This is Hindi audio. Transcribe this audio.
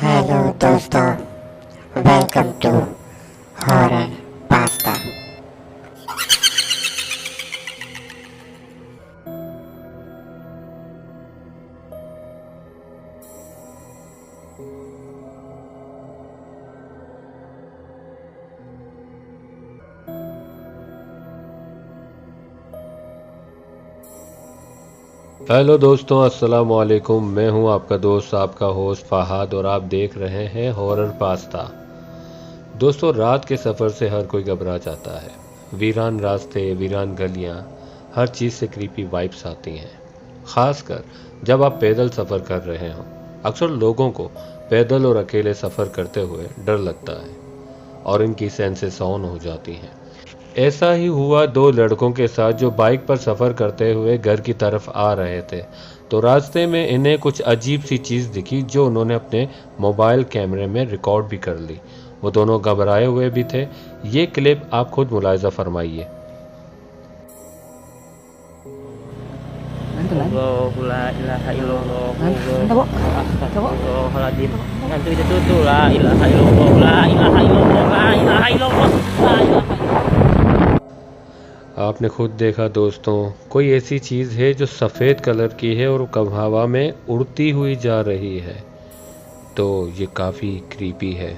हेलो दोस्तों, welcome to horror pasta. Hello दोस्तों, अस्सलाम वालेकुम। मैं हूं आपका दोस्त, आपका होस्ट फ़हाद, और आप देख रहे हैं हॉरर पास्ता। दोस्तों, रात के सफ़र से हर कोई घबरा जाता है। वीरान रास्ते, वीरान गलियां, हर चीज़ से क्रीपी वाइब्स आती हैं। ख़ासकर जब आप पैदल सफ़र कर रहे हों। अक्सर लोगों को पैदल और अकेले सफ़र करते हुए डर लगता है और इनकी सेंसेस ऑन हो जाती हैं। ऐसा ही हुआ दो लड़कों के साथ जो बाइक पर सफ़र करते हुए घर की तरफ आ रहे थे। तो रास्ते में इन्हें कुछ अजीब सी चीज़ दिखी जो उन्होंने अपने मोबाइल कैमरे में रिकॉर्ड भी कर ली। वो दोनों घबराए हुए भी थे। ये क्लिप आप खुद मुलाहिजा फरमाइए। Allah la ilaha illallah Nanti bu, coba. astagfirullahaladzim nanti itu la ilaha illallah la ilaha illallah la ilaha illallah la ilaha आपने खुद देखा दोस्तों, कोई ऐसी चीज़ है जो सफ़ेद कलर की है और हवा में उड़ती हुई जा रही है। तो ये काफ़ी क्रीपी है।